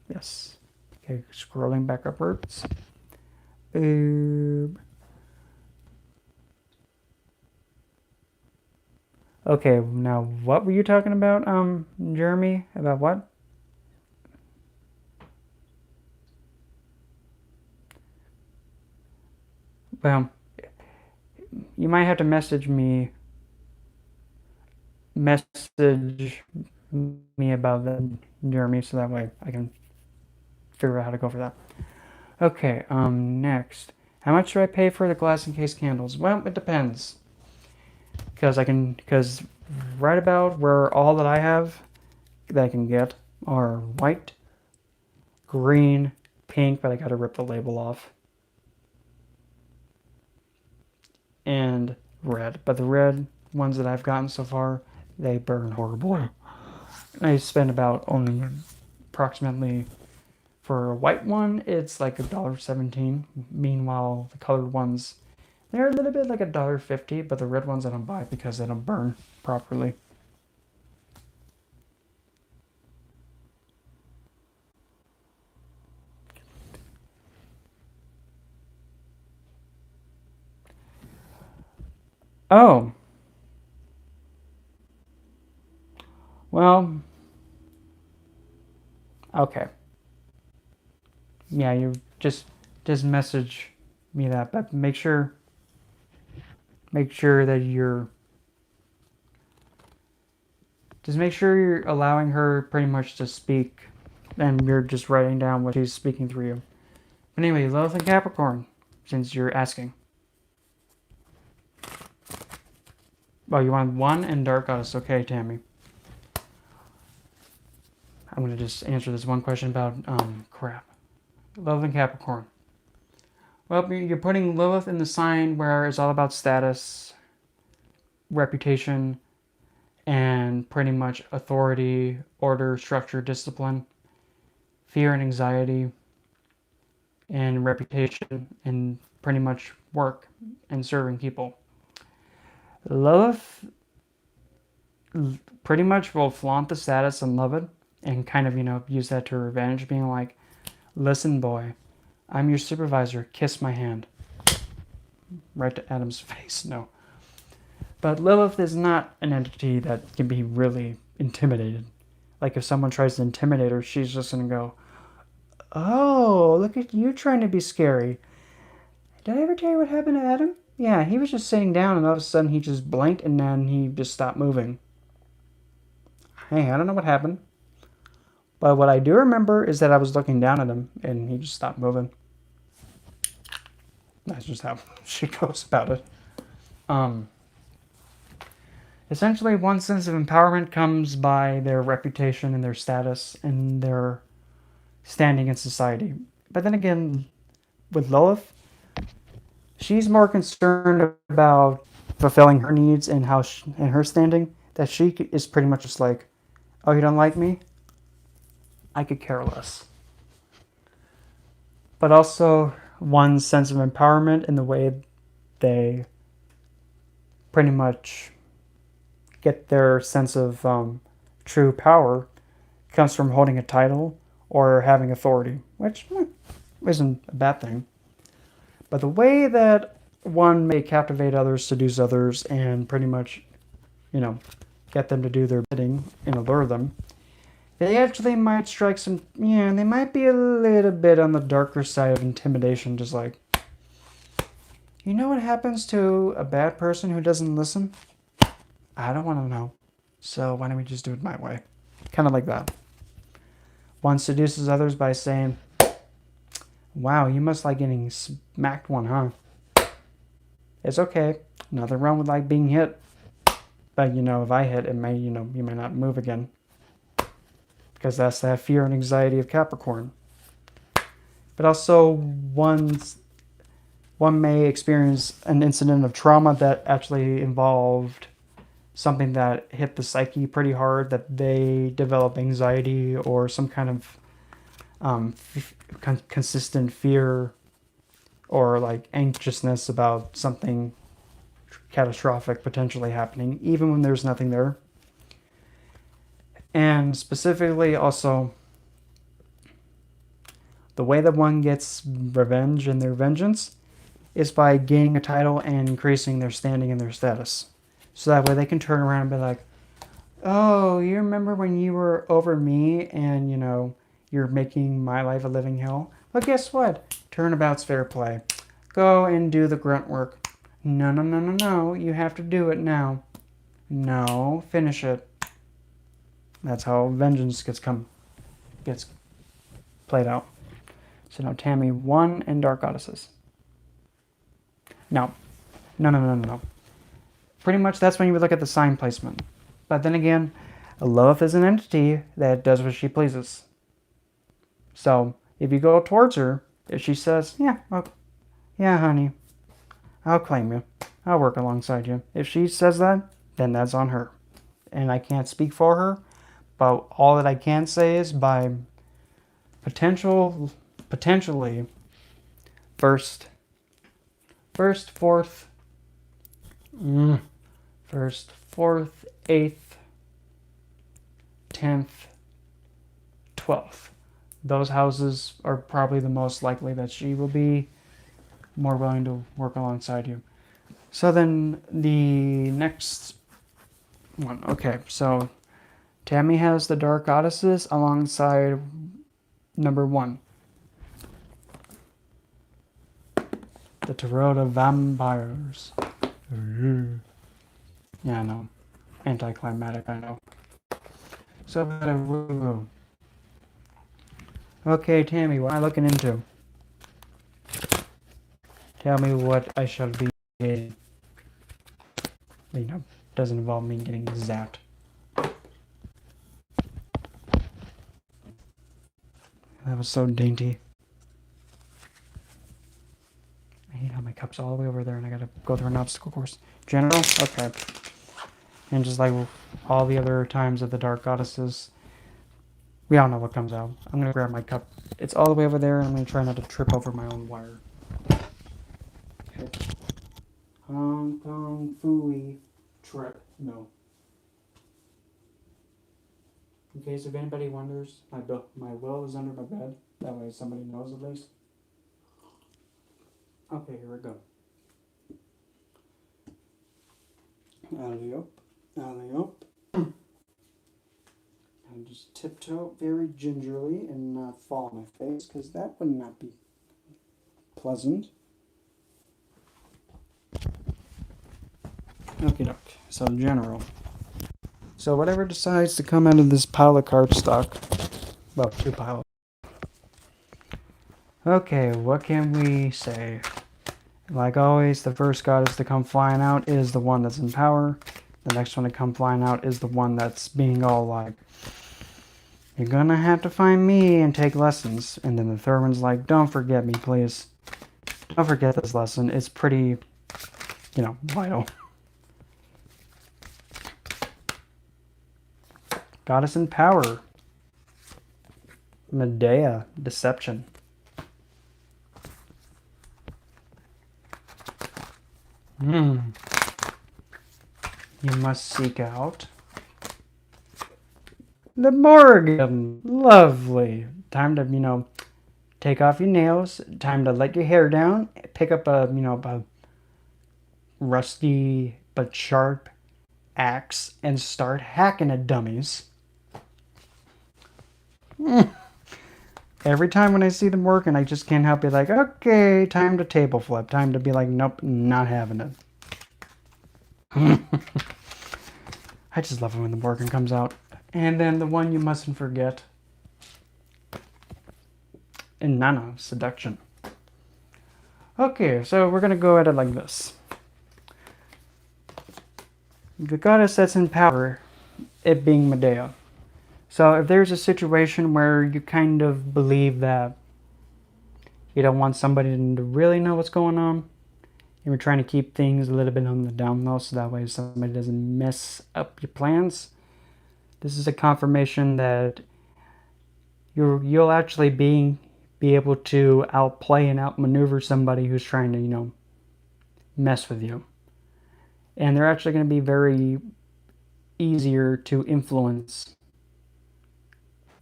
A: Yes. Okay, scrolling back upwards. Boob. Okay, now what were you talking about, Jeremy? About what? Well, you might have to message me about that, Jeremy, so that way I can figure out how to go for that. Okay, next. How much do I pay for the glass encased candles? Well, it depends. Because right about where all that I have that I can get are white, green, pink, but I gotta rip the label off, and red. But the red ones that I've gotten so far, they burn horribly. I spend about only approximately, for a white one, it's like $1.17. Meanwhile, the colored ones, they're a little bit like $1.50, but the red ones I don't buy because they don't burn properly. Oh. Well. Okay. Yeah, you just message me that, but make sure that make sure you're allowing her pretty much to speak, and you're just writing down what she's speaking through you. But anyway, Lilith and Capricorn, since you're asking. Oh, you want 1 and Dark Goddess. Okay, Tammy. I'm going to just answer this one question about, crap. Lilith and Capricorn. Well, you're putting Lilith in the sign where it's all about status, reputation, and pretty much authority, order, structure, discipline, fear and anxiety, and reputation, and pretty much work and serving people. Lilith pretty much will flaunt the status and love it, and kind of, use that to her advantage, being like, listen, boy, I'm your supervisor, kiss my hand. Right to Adam's face, no. But Lilith is not an entity that can be really intimidated. Like, if someone tries to intimidate her, she's just going to go, oh, look at you trying to be scary. Did I ever tell you what happened to Adam? Yeah, he was just sitting down, and all of a sudden he just blinked, and then he just stopped moving. hey, I don't know what happened. But what I do remember is that I was looking down at him and he just stopped moving. That's just how she goes about it. Essentially, one sense of empowerment comes by their reputation and their status and their standing in society. But then again, with Lilith, she's more concerned about fulfilling her needs and and her standing, that she is pretty much just like, oh, you don't like me? I could care less. But also one sense of empowerment in the way they pretty much get their sense of true power comes from holding a title or having authority, which isn't a bad thing. But the way that one may captivate others, seduce others, and pretty much, get them to do their bidding and allure them, they actually might strike some, they might be a little bit on the darker side of intimidation, just like, you know what happens to a bad person who doesn't listen? I don't want to know. So why don't we just do it my way? Kind of like that. One seduces others by saying, wow, you must like getting smacked one, huh? It's okay. Nothing wrong with like being hit. But if I hit, it may, you may not move again. Because that's that fear and anxiety of Capricorn. But also one may experience an incident of trauma that actually involved something that hit the psyche pretty hard, that they develop anxiety or some kind of consistent fear or like anxiousness about something catastrophic potentially happening, even when there's nothing there. And specifically also the way that one gets revenge and their vengeance is by gaining a title and increasing their standing and their status. So that way they can turn around and be like, oh, you remember when you were over me and, you're making my life a living hell? Well, guess what? Turnabout's fair play. Go and do the grunt work. No, no, no, no, no. You have to do it now. No, finish it. That's how vengeance gets played out. So now Tammy 1 and Dark Goddesses. No. No. Pretty much that's when you would look at the sign placement. But then again, Lilith is an entity that does what she pleases. So if you go towards her, if she says, yeah, honey, I'll claim you. I'll work alongside you. If she says that, then that's on her. And I can't speak for her, but all that I can say is by potentially first, fourth, 8th, 10th, 12th. Those houses are probably the most likely that she will be more willing to work alongside you. So then the next one. Okay, so Tammy has the Dark Goddesses alongside number 1. The Tarot of Vampires. Yeah, I know. Anticlimactic, I know. So, okay, Tammy, what am I looking into? Tell me what I shall be getting. Doesn't involve me getting zapped. That was so dainty. I hate how my cup's all the way over there and I gotta go through an obstacle course. General? Okay. And just like all the other times of the Dark Goddesses, we all know what comes out. I'm gonna grab my cup. It's all the way over there and I'm gonna try not to trip over my own wire. Okay. Hong Kong Fooey trip. No. In case if anybody wonders, my will is under my bed. That way somebody knows at least. Okay, here we go. Alley up. And just tiptoe very gingerly and not fall on my face, because that would not be pleasant. Okay, doke. So, general. So whatever decides to come out of this pile of cardstock, well, 2 piles. Okay, what can we say? Like always, the first goddess to come flying out is the one that's in power. The next one to come flying out is the one that's being all like, you're gonna have to find me and take lessons. And then the third one's like, don't forget me, please. Don't forget this lesson. It's pretty, vital. Goddess in power. Medea, deception. You must seek out the Morgan. Lovely. Time to, take off your nails. Time to let your hair down. Pick up a rusty but sharp axe and start hacking at dummies. Every time when I see them working, I just can't help be like, okay, time to table flip. Time to be like, nope, not having it. I just love it when the Morgan comes out. And then the one you mustn't forget. Inanna, seduction. Okay, so we're going to go at it like this. The goddess that's in power, it being Medea. So if there's a situation where you kind of believe that you don't want somebody to really know what's going on, and you're trying to keep things a little bit on the down low so that way somebody doesn't mess up your plans, this is a confirmation that you'll actually be able to outplay and outmaneuver somebody who's trying to, mess with you. And they're actually going to be very easier to influence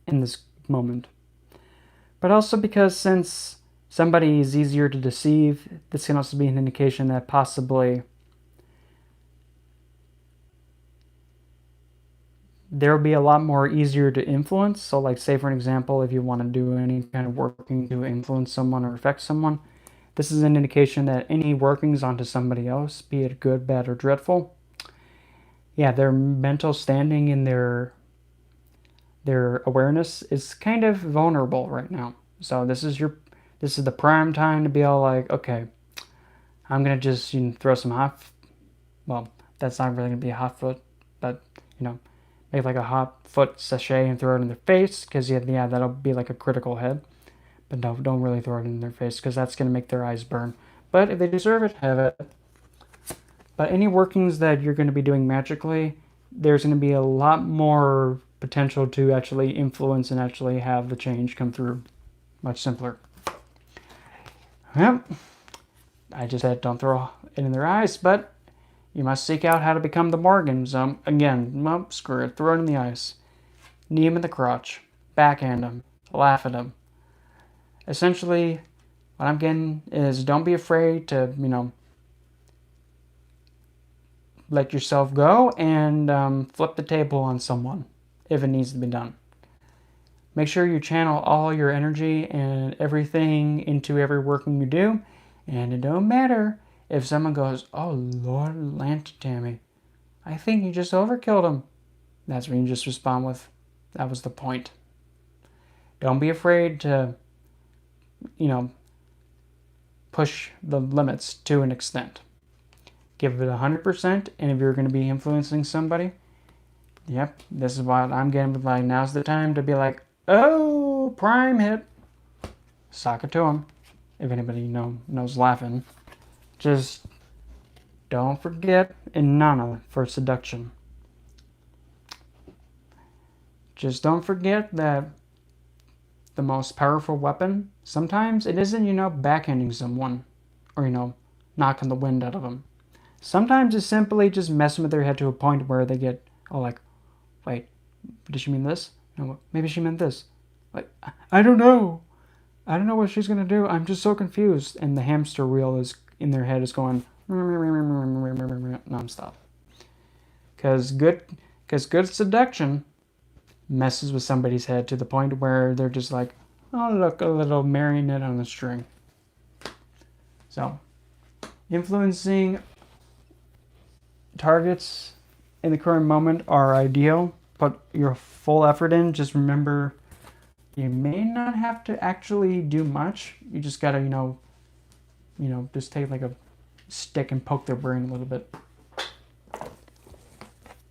A: in this moment. But also because since somebody is easier to deceive, this can also be an indication that possibly there'll be a lot more easier to influence. So like say for an example, if you want to do any kind of working to influence someone or affect someone, this is an indication that any workings onto somebody else, be it good, bad, or dreadful, yeah, their mental standing and their awareness is kind of vulnerable right now. So this is the prime time to be all like, okay, I'm gonna just throw some well, that's not really gonna be a hot foot, but make like a hot foot sachet and throw it in their face, because yeah, that'll be like a critical hit. But no, don't really throw it in their face, because that's gonna make their eyes burn. But if they deserve it, have it. But any workings that you're gonna be doing magically, there's gonna be a lot more potential to actually influence and actually have the change come through much simpler. Well, I just said don't throw it in their eyes, but you must seek out how to become the Morgans. Again, well, screw it, throw it in the ice. Knee him in the crotch, backhand him, laugh at him. Essentially, what I'm getting is don't be afraid to, let yourself go and flip the table on someone if it needs to be done. Make sure you channel all your energy and everything into every working you do. And it don't matter if someone goes, oh, Lord Lantammy, I think you just overkilled him. That's when you just respond with, that was the point. Don't be afraid to, push the limits to an extent. Give it 100%, and if you're going to be influencing somebody, yep, this is what I'm getting with like, now's the time to be like, oh, prime hit. Sock it to him. If anybody knows laughing. Just don't forget Inanna for seduction. Just don't forget that the most powerful weapon, sometimes it isn't, backhanding someone or, knocking the wind out of them. Sometimes it's simply just messing with their head to a point where they get, oh, like, wait, did she mean this? No, maybe she meant this. Like, I don't know. I don't know what she's going to do. I'm just so confused. And the hamster wheel is in their head is going nonstop. Because good seduction messes with somebody's head to the point where they're just like, oh, look, a little marionette on a string. So, influencing targets in the current moment are ideal. Put your full effort in. Just remember, you may not have to actually do much. You just gotta, just take like a stick and poke their brain a little bit.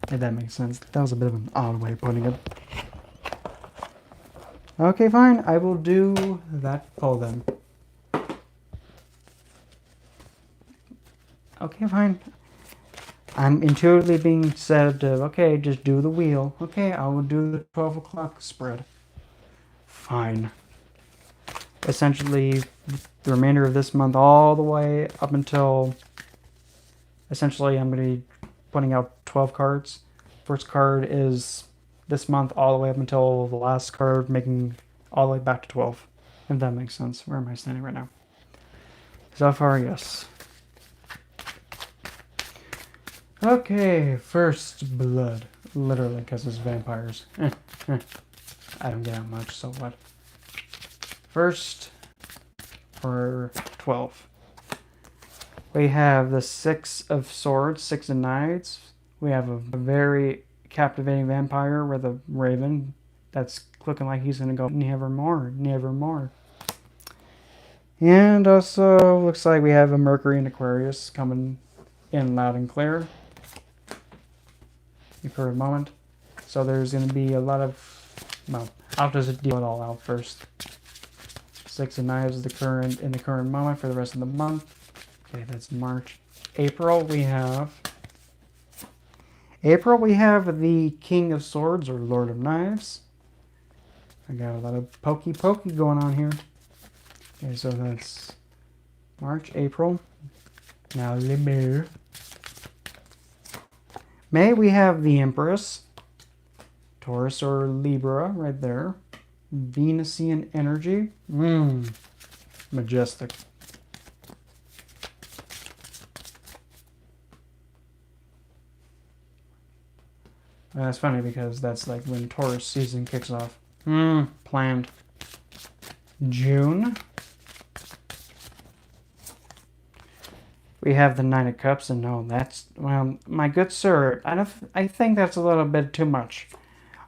A: If that makes sense. That was a bit of an odd way of putting it. Okay, fine. I will do that pull then. Okay, fine. I'm intuitively being said to, okay, just do the wheel. Okay, I will do the 12 o'clock spread. Fine. Essentially, the remainder of this month all the way up until... Essentially, I'm going to be putting out 12 cards. First card is this month all the way up until the last card, making all the way back to 12. If that makes sense. Where am I standing right now? So far, yes. Okay, first blood. Literally, because it's vampires. I don't get out much, so what? First, for 12. We have the 6 of swords, 6 of knives. We have a very captivating vampire with a raven that's looking like he's going to go nevermore, nevermore. And also, looks like we have a Mercury and Aquarius coming in loud and clear. For a moment. So there's going to be a lot of, well, I'll just deal it all out first. 6 of knives is in the current moment for the rest of the month. Okay, that's March. April we have the King of Swords or Lord of Knives. I got a lot of pokey going on here. Okay, so that's March, April. Now May. May we have the Empress, Taurus or Libra right there. Venusian energy. Majestic. That's funny because that's like when Taurus season kicks off. Planned. June. We have the Nine of Cups, and no, that's, well, my good sir, I think that's a little bit too much.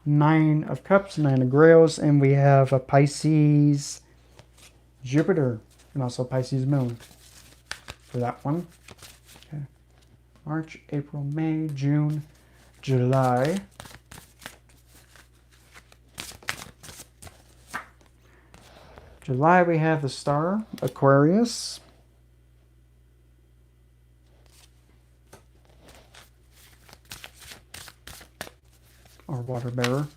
A: 9 of Cups, 9 of Grails, and we have a Pisces Jupiter, and also Pisces Moon for that one. Okay. March, April, May, June, July. July, we have the star, Aquarius. Or water bearer.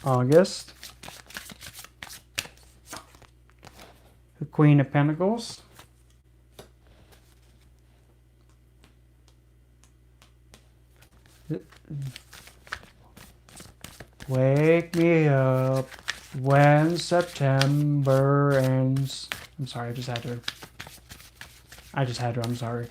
A: August. The Queen of Pentacles. Wake me up when September ends. I'm sorry, I just had to, I'm sorry.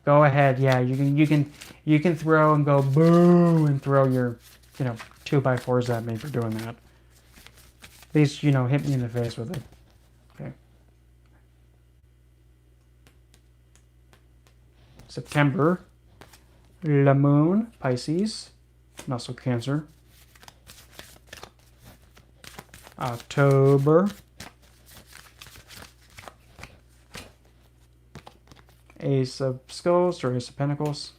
A: Go ahead, yeah, you can throw and go boo and throw your, 2x4s at me for doing that. At least, hit me in the face with it. Okay. September, La Moon, Pisces, and also Cancer. October, Ace of Skulls or Ace of Pentacles.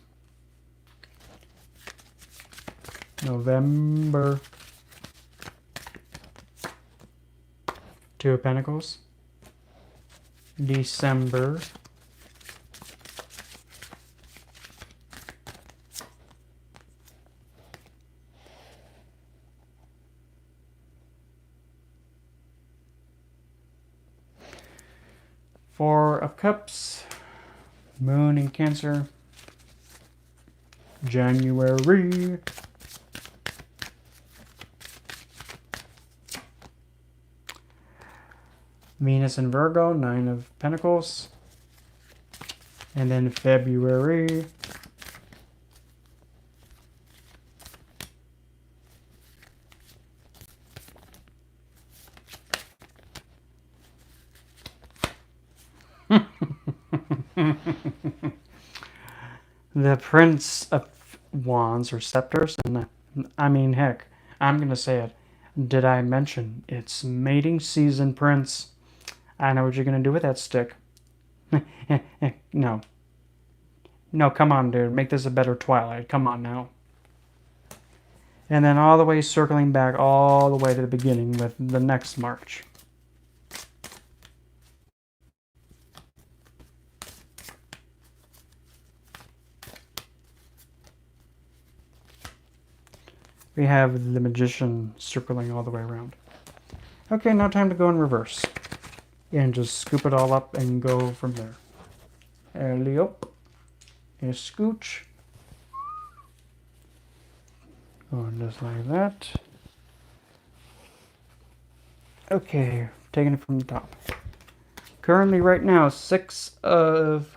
A: November, 2 of Pentacles. December, Four of Cups, Moon in Cancer. January, Venus in Virgo, 9 of Pentacles. And then February, the Prince of wands or scepters. And I mean, heck, I'm going to say it. Did I mention it's mating season, Prince? I know what you're going to do with that stick. No. No, come on, dude. Make this a better Twilight. Come on now. And then all the way circling back all the way to the beginning with the next march. We have the Magician circling all the way around. Okay, now time to go in reverse. And just scoop it all up and go from there. Alley-oop. And scooch. Going just like that. Okay, taking it from the top. Currently, right now, 6 of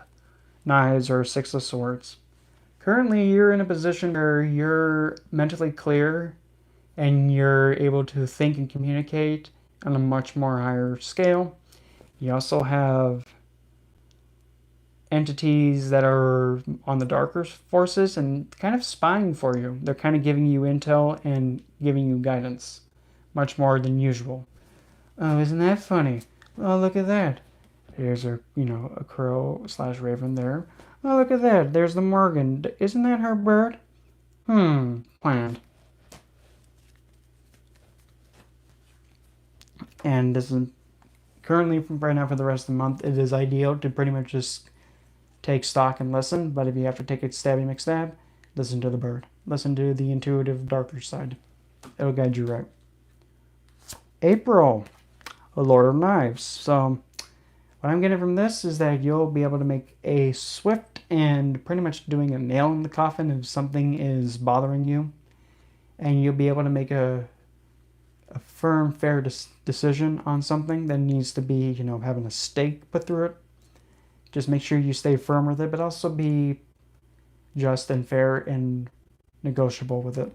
A: knives or 6 of swords. Currently, you're in a position where you're mentally clear and you're able to think and communicate on a much more higher scale. You also have entities that are on the darker forces and kind of spying for you. They're kind of giving you intel and giving you guidance much more than usual. Oh, isn't that funny? Oh, look at that. There's a crow / raven there. Oh, look at that. There's the Morgan. Isn't that her bird? Planned. And this is currently, right now for the rest of the month, it is ideal to pretty much just take stock and listen. But if you have to take a stabby McStab, listen to the bird. Listen to the intuitive darker side. It'll guide you right. April, a Lord of Knives. So what I'm getting from this is that you'll be able to make a swift and pretty much doing a nail in the coffin if something is bothering you. And you'll be able to make a firm, fair decision on something that needs to be, having a stake put through it. Just make sure you stay firm with it, but also be just and fair and negotiable with it.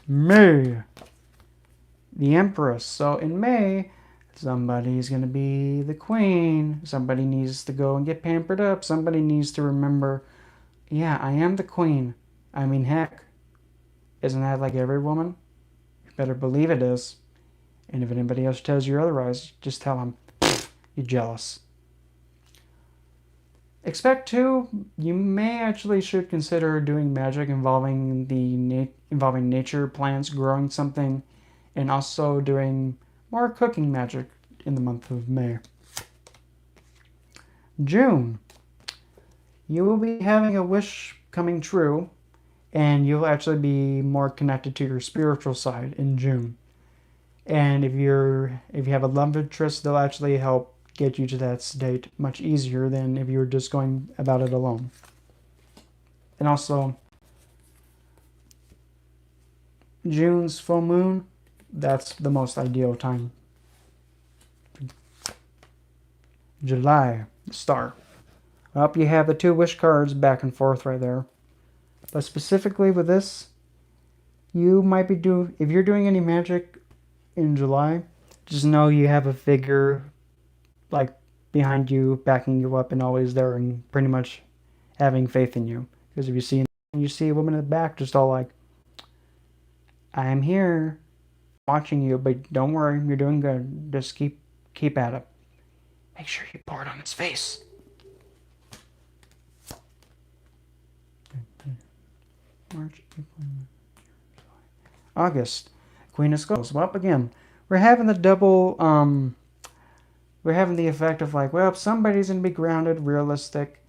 A: May, the Empress. So in May, somebody's going to be the queen. Somebody needs to go and get pampered up. Somebody needs to remember, yeah, I am the queen. I mean, heck, isn't that like every woman? You better believe it is. And if anybody else tells you otherwise, just tell them you're jealous. Expect too, you may actually should consider doing magic involving involving nature, plants, growing something, and also doing more cooking magic in the month of May. June, you will be having a wish coming true, and you'll actually be more connected to your spiritual side in June. And if you have a love interest, they'll actually help get you to that state much easier than if you were just going about it alone. And also, June's full moon, that's the most ideal time. July, star. Well, you have the 2 wish cards back and forth right there. But specifically with this, you might be if you're doing any magic in July, just know you have a figure like behind you, backing you up, and always there, and pretty much having faith in you. Because if you see a woman in the back, just all like, I'm here, watching you, but don't worry, you're doing good. Just keep at it. Make sure you pour it on his face. March, April, July, August, Queen of Skulls. Well, again, we're having the double. We're having the effect of like, well, somebody's gonna be grounded, realistic,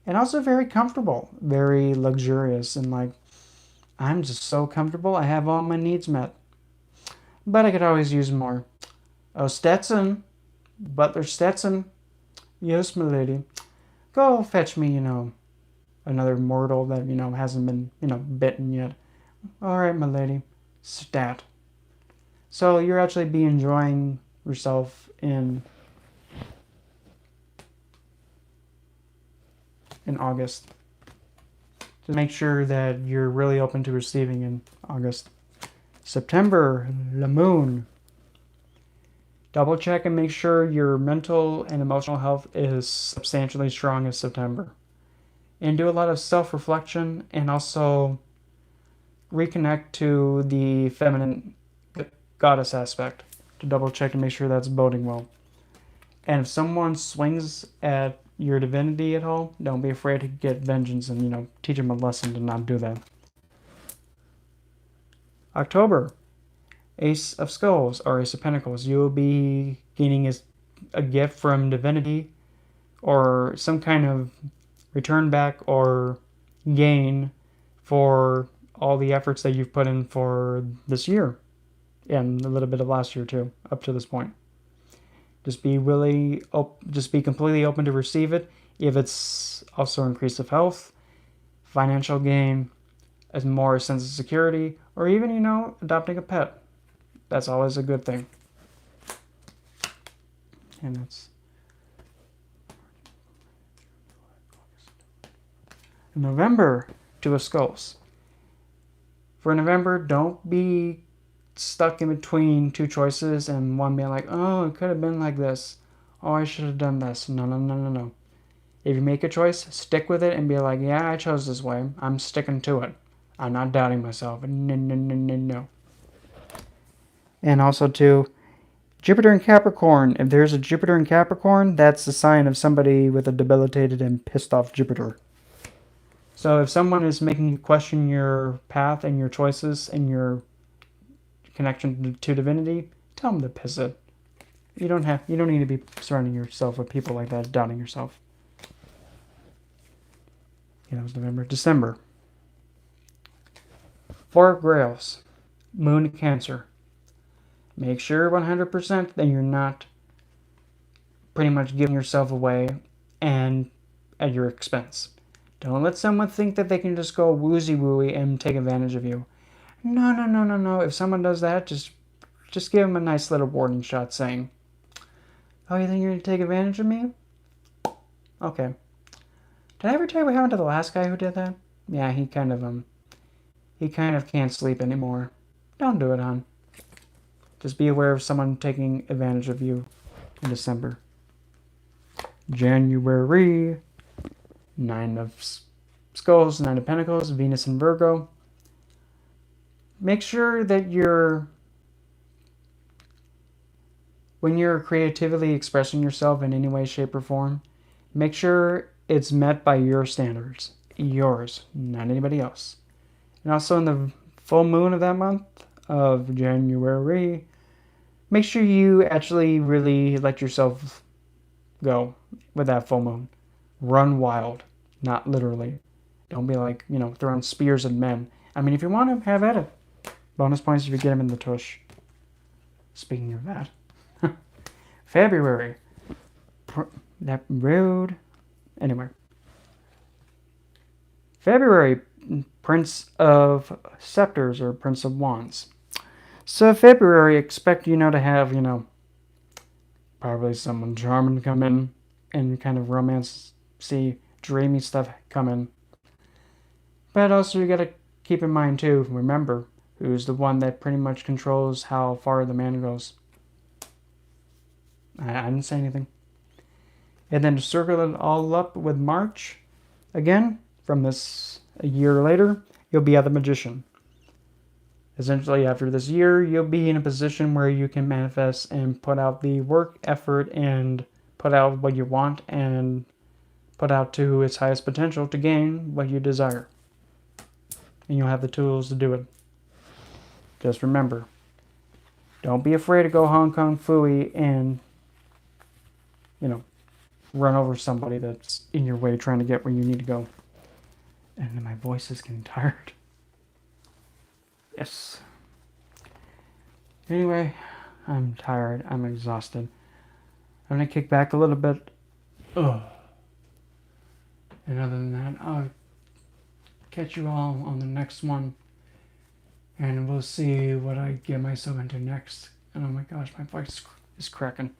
A: and also very comfortable, very luxurious, and like, I'm just so comfortable. I have all my needs met, but I could always use more. Oh, Stetson, Butler Stetson, yes, my lady, go fetch me, another mortal that, hasn't been, bitten yet. All right, my lady. Stat. So you're actually be enjoying yourself in August. To make sure that you're really open to receiving in August. September, the moon. Double check and make sure your mental and emotional health is substantially strong in September. and do a lot of self-reflection and also reconnect to the feminine goddess aspect to double check and make sure that's boding well. And if someone swings at your divinity at all, don't be afraid to get vengeance and, teach them a lesson to not do that. October, Ace of Skulls or Ace of Pentacles. You will be gaining a gift from divinity or some kind of return back or gain for all the efforts that you've put in for this year and a little bit of last year too, up to this point. Just be completely open to receive it. If it's also increase of health, financial gain, as more sense of security, or even, adopting a pet. That's always a good thing. And that's November, Two of Skulls. For November, don't be stuck in between two choices and one being like, oh, it could have been like this. Oh, I should have done this. No. If you make a choice, stick with it and be like, yeah, I chose this way. I'm sticking to it. I'm not doubting myself. No. And also, too, Jupiter in Capricorn. If there's a Jupiter in Capricorn, that's a sign of somebody with a debilitated and pissed off Jupiter. So if someone is making you question your path and your choices and your connection to divinity, tell them to piss it. You don't need to be surrounding yourself with people like that, doubting yourself. That was November. December. Four Grails. Moon Cancer. Make sure 100% that you're not pretty much giving yourself away and at your expense. Don't let someone think that they can just go woozy-wooey and take advantage of you. No. If someone does that, just give them a nice little warning shot saying, oh, you think you're going to take advantage of me? Okay. Did I ever tell you what happened to the last guy who did that? Yeah, he kind of can't sleep anymore. Don't do it, hon. Just be aware of someone taking advantage of you in December. January. Nine of Skulls, Nine of Pentacles, Venus and Virgo. Make sure that when you're creatively expressing yourself in any way, shape, or form, make sure it's met by your standards. Yours, not anybody else. And also in the full moon of that month of January, make sure you actually really let yourself go with that full moon. Run wild, not literally. Don't be like, throwing spears at men. I mean, if you want to, have at it. Bonus points if you get them in the tush. Speaking of that. February. That road. Anyway. February. Prince of Scepters or Prince of Wands. So February, expect, to have, probably someone charming come in and kind of romance-y, dreamy stuff come in. But also you gotta keep in mind too, remember, who's the one that pretty much controls how far the man goes. I didn't say anything. And then to circle it all up with March, again, from this a year later, you'll be at the Magician. Essentially, after this year, you'll be in a position where you can manifest and put out the work, effort, and put out what you want and put out to its highest potential to gain what you desire. And you'll have the tools to do it. Just remember, don't be afraid to go Hong Kong Phooey and, run over somebody that's in your way trying to get where you need to go. And my voice is getting tired. Yes. Anyway, I'm tired. I'm exhausted. I'm going to kick back a little bit. Ugh. And other than that, I'll catch you all on the next one. And we'll see what I get myself into next. And oh my gosh, my voice is cracking.